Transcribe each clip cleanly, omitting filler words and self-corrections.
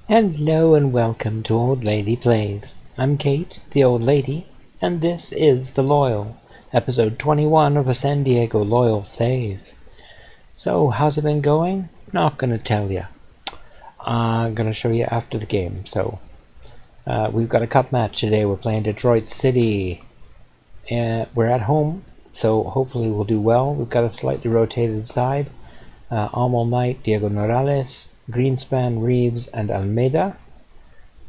Hello and welcome to Old Lady Plays. I'm Kate, the Old Lady, and this is The Loyal, episode 21 of a San Diego Loyal save. So, how's it been going? Not gonna tell ya. I'm gonna show you after the game. So, we've got a cup match today. We're playing Detroit City. We're at home, so hopefully we'll do well. We've got a slightly rotated side. All Knight, Diego Morales, Greenspan, Reeves, and Almeida.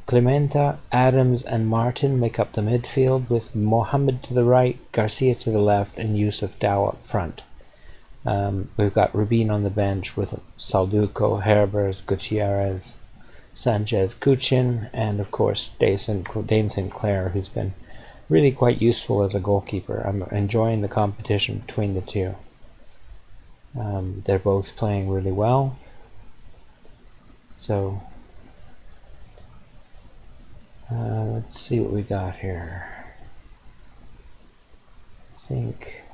Clementa, Adams, and Martin make up the midfield, with Mohammed to the right, Garcia to the left, and Yusuf Dow up front. We've got Rubin on the bench with Salduco, Herbers, Gutierrez, Sanchez, Kuchin, and of course Dane Sinclair, who's been really quite useful as a goalkeeper. I'm enjoying the competition between the two. They're both playing really well. So let's see what we got here. I think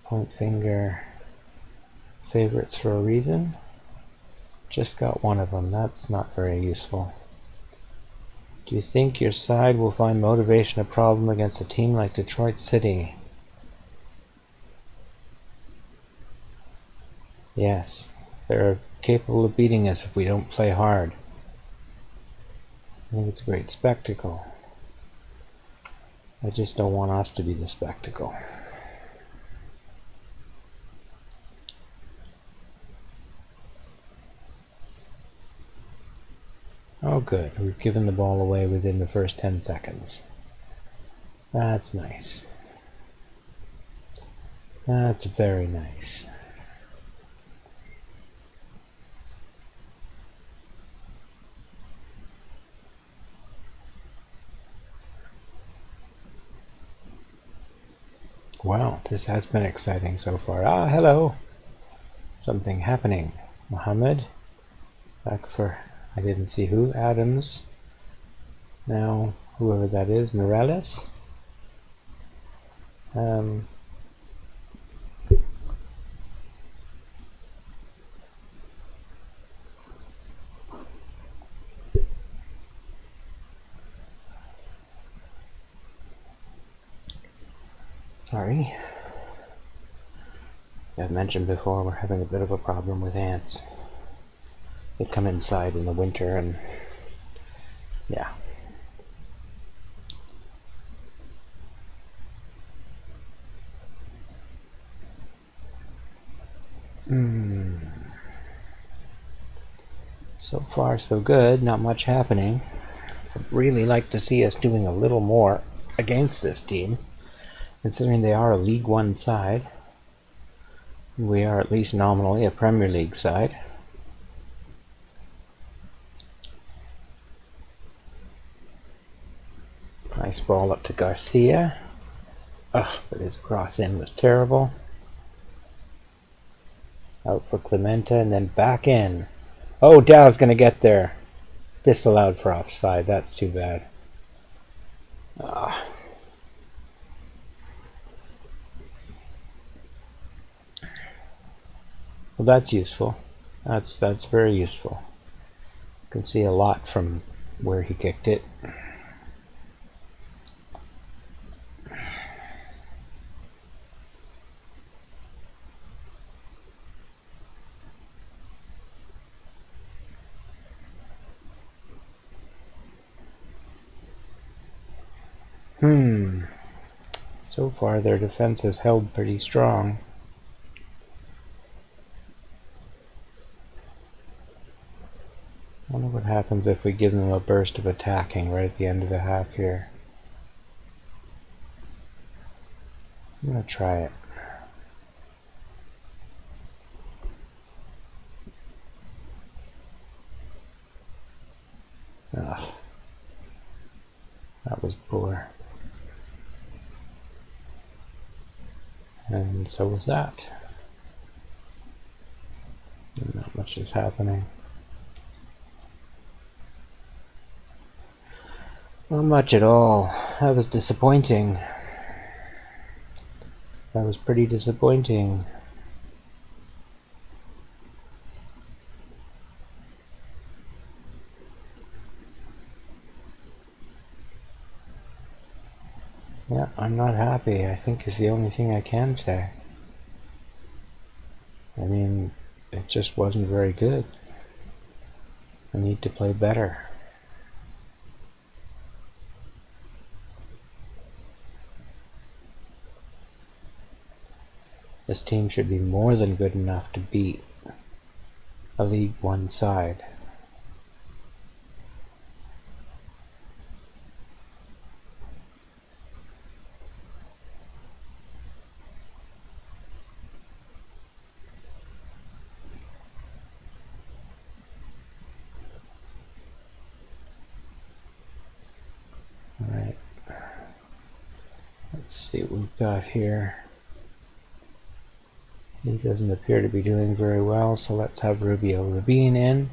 point finger favorites for a reason. Just got one of them. That's not very useful. Do you think your side will find motivation a problem against a team like Detroit City? Yes, they're capable of beating us if we don't play hard. I think it's a great spectacle. I just don't want us to be the spectacle. Oh good, we've given the ball away within the first 10 seconds. That's nice. That's very nice. Wow, this has been exciting so far. Ah, hello! Something happening. Mohammed, back for, I didn't see who, Adams. Now, whoever that is, Morales. Sorry. I've mentioned before we're having a bit of a problem with ants. They come inside in the winter and yeah. So far so good, not much happening. I'd really like to see us doing a little more against this team, considering they are a League One side. We are at least nominally a Premier League side. Nice ball up to Garcia. Ugh, but his cross in was terrible. Out for Clementa and then back in. Oh, Dow's gonna get there. Disallowed for offside. That's too bad. Well, that's useful. That's very useful. You can see a lot from where he kicked it. So far their defense has held pretty strong. I wonder what happens if we give them a burst of attacking right at the end of the half here. I'm gonna try it. Ugh. That was poor. And so was that. Not much is happening. Not much at all. That was disappointing. That was pretty disappointing. Yeah, I'm not happy, I think is the only thing I can say. I mean, it just wasn't very good. I need to play better. This team should be more than good enough to beat a League One side. Alright. Let's see what we've got here. He doesn't appear to be doing very well, so let's have Rubio Rubin in.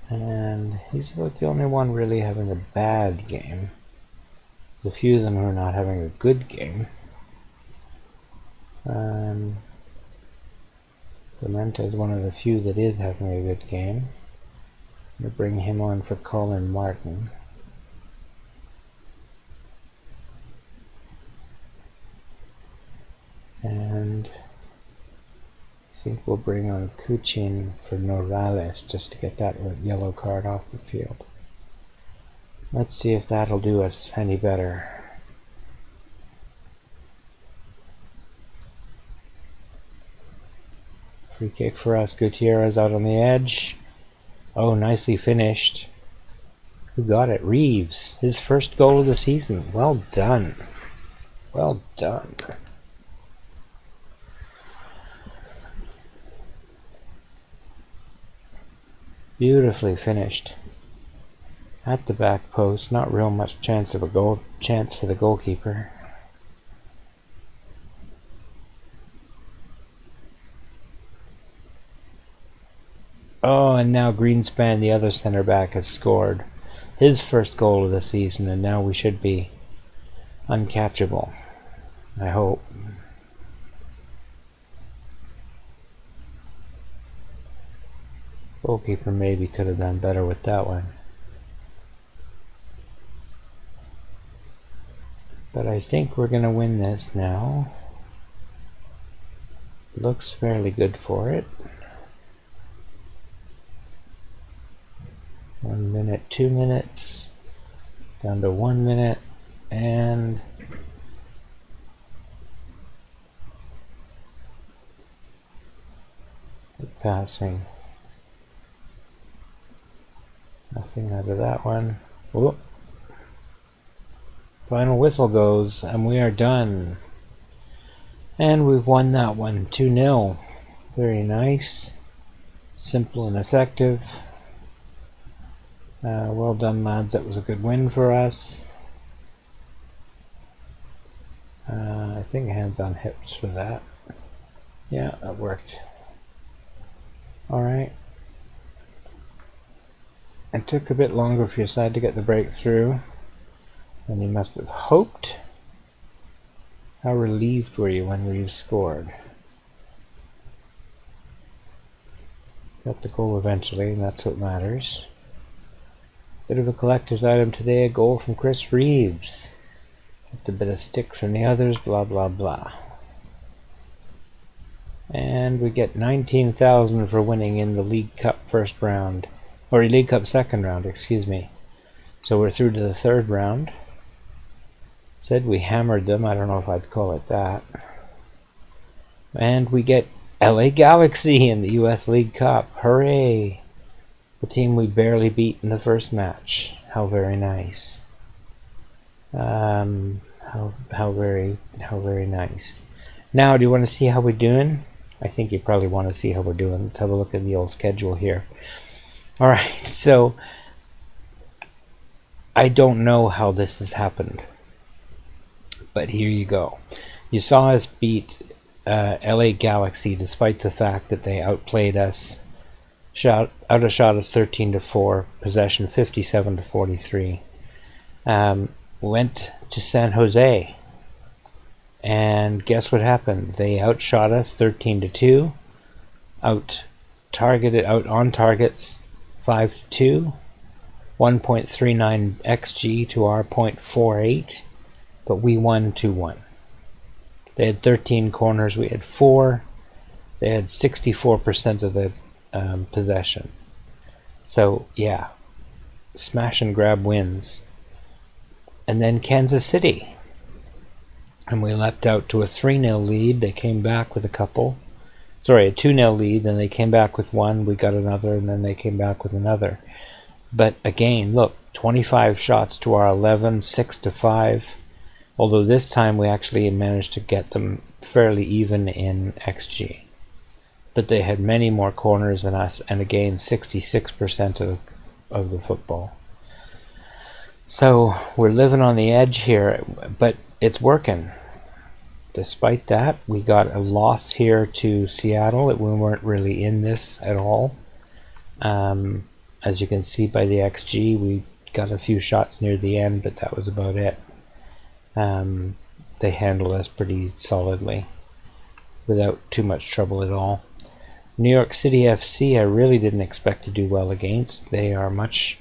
And he's about the only one really having a bad game. There's a few of them who are not having a good game. Clementa is one of the few that is having a good game. I'm going to bring him on for Colin Martin. And I think we'll bring on Kuchin for Norales just to get that yellow card off the field. Let's see if that'll do us any better. Free kick for us. Gutierrez out on the edge. Oh, nicely finished. Who got it? Reeves. His first goal of the season. Well done. Well done. Beautifully finished. At the back post. Not real much chance of a goal. Chance for the goalkeeper. Oh, and now Greenspan, the other center back, has scored his first goal of the season, and now we should be uncatchable. I hope. Goalkeeper maybe could have done better with that one. But I think we're going to win this now. Looks fairly good for it. 1 minute, 2 minutes, down to 1 minute, and passing. Nothing out of that one. Whoop. Final whistle goes, and we are done. And we've won that one 2-0. Very nice. Simple and effective. Well done, lads. That was a good win for us. I think hands on hips for that. Yeah, that worked. Alright. It took a bit longer for your side to get the breakthrough than you must have hoped. How relieved were you when you scored? Got the goal eventually, and that's what matters. Bit of a collector's item today, a goal from Chris Reeves. Gets a bit of stick from the others, blah blah blah. And we get 19,000 for winning in the League Cup first round. Or League Cup second round, excuse me. So we're through to the third round. Said we hammered them, I don't know if I'd call it that. And we get LA Galaxy in the US League Cup. Hooray! The team we barely beat in the first match. How very nice. How very nice. Now, do you want to see how we're doing? I think you probably want to see how we're doing. Let's have a look at the old schedule here. Alright, so I don't know how this has happened, but here you go. You saw us beat LA Galaxy despite the fact that they outplayed us. Outshot us 13-4, possession 57-43. Went to San Jose, and guess what happened? They outshot us 13-2, out on targets 5-2, 1.39 xg to our 0.48, but we won 2-1. They had 13 corners, we had 4. They had 64% of the possession. So yeah, smash and grab wins. And then Kansas City, and we leapt out to a 3-0 lead. They came back with a 2-0 lead, then they came back with one, we got another, and then they came back with another. But again, look, 25 shots to our 11, 6-5. Although this time we actually managed to get them fairly even in XG. But they had many more corners than us, and again, 66% of the football. So we're living on the edge here, but it's working. Despite that, we got a loss here to Seattle. We weren't really in this at all. As you can see by the XG, we got a few shots near the end, but that was about it. They handled us pretty solidly without too much trouble at all. New York City FC, I really didn't expect to do well against. They are much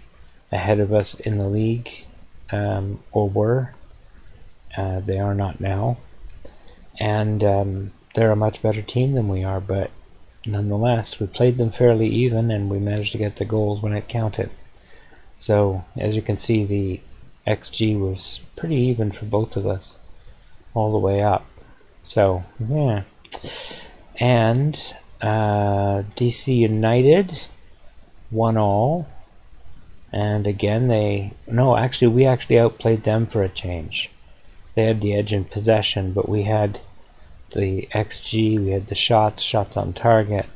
ahead of us in the league, or were. They are not now. And they're a much better team than we are, but nonetheless, we played them fairly even, and we managed to get the goals when it counted. So, as you can see, the XG was pretty even for both of us, all the way up. So, yeah. And DC United won all. And again, we actually outplayed them for a change. They had the edge in possession, but we had the XG, we had the shots on target.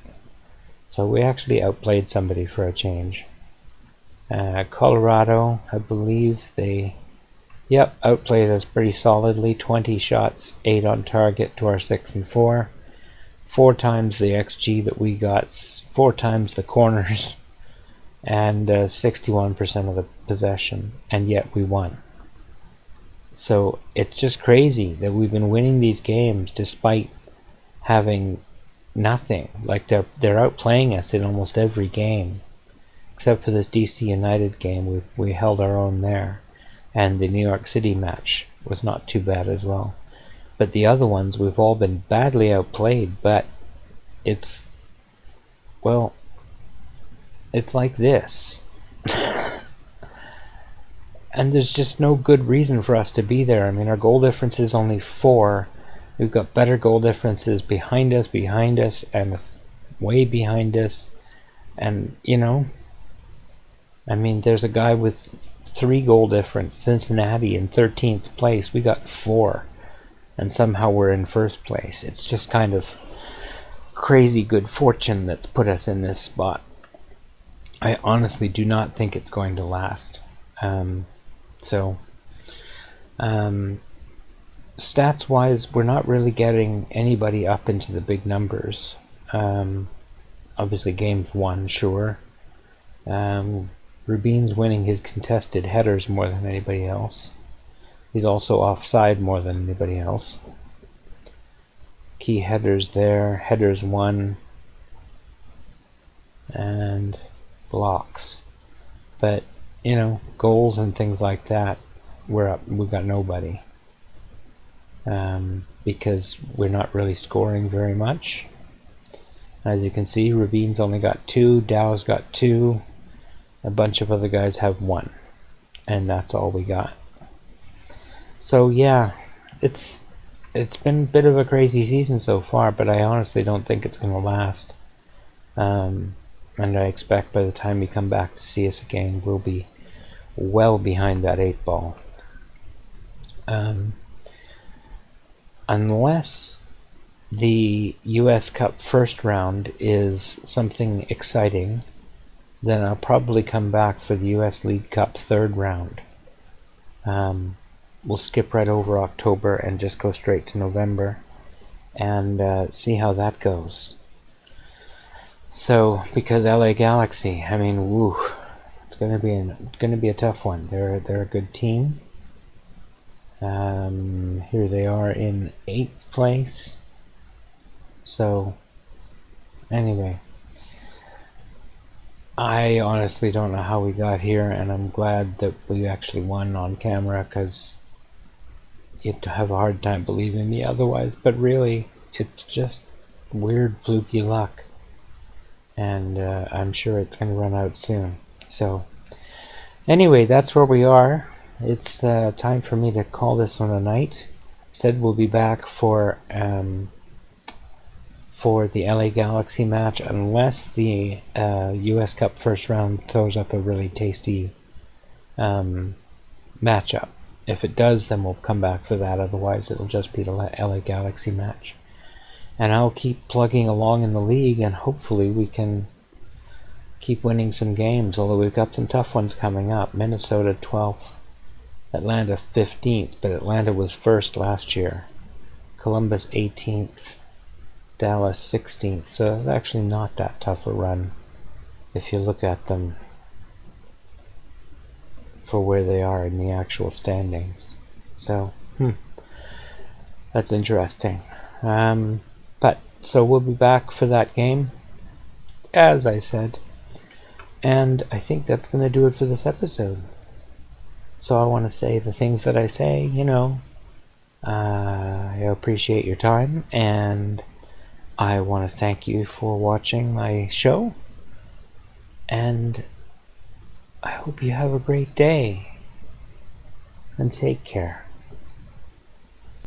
So we actually outplayed somebody for a change. Colorado, I believe they outplayed us pretty solidly. 20 shots, 8 on target to our 6 and 4. 4 times the XG that we got, 4 times the corners, and 61% of the possession, and yet we won. So it's just crazy that we've been winning these games despite having nothing. Like they're outplaying us in almost every game, except for this DC United game. We held our own there, and the New York City match was not too bad as well. But the other ones, we've all been badly outplayed. But it's like this. And there's just no good reason for us to be there. I mean, our goal difference is only 4. We've got better goal differences behind us, and way behind us. And, I mean, there's a guy with 3 goal difference, Cincinnati, in 13th place. We got 4. And somehow we're in first place. It's just kind of crazy good fortune that's put us in this spot. I honestly do not think it's going to last. Stats-wise, we're not really getting anybody up into the big numbers. Obviously, game's won, sure. Rubin's winning his contested headers more than anybody else. He's also offside more than anybody else. Key headers there, headers won, and blocks. But, goals and things like that, we've got nobody. Because we're not really scoring very much. As you can see, Rubin's only got 2, Dow's got 2, a bunch of other guys have 1, and that's all we got. So yeah, it's been a bit of a crazy season so far, but I honestly don't think it's going to last. And I expect by the time you come back to see us again, we'll be well behind that 8 ball. Unless the US Cup first round is something exciting, then I'll probably come back for the US League Cup third round. We'll skip right over October and just go straight to November and see how that goes. So, because LA Galaxy, I mean, woo, it's gonna be a tough one. They're a good team. Here they are in 8th place. So, anyway, I honestly don't know how we got here, and I'm glad that we actually won on camera, because you'd have a hard time believing me otherwise. But really, it's just weird fluky luck, and I'm sure it's going to run out soon. So anyway, that's where we are. It's time for me to call this one a night. Said we'll be back for the LA Galaxy match, unless the US Cup first round throws up a really tasty matchup. If it does, then we'll come back for that. Otherwise, it'll just be the LA Galaxy match. And I'll keep plugging along in the league, and hopefully we can keep winning some games, although we've got some tough ones coming up. Minnesota 12th, Atlanta 15th, but Atlanta was first last year. Columbus 18th, Dallas 16th, so it's actually not that tough a run if you look at them for where they are in the actual standings. So, that's interesting. But so we'll be back for that game, as I said, and I think that's going to do it for this episode. So I want to say the things that I say, I appreciate your time, and I want to thank you for watching my show, and I hope you have a great day, and take care.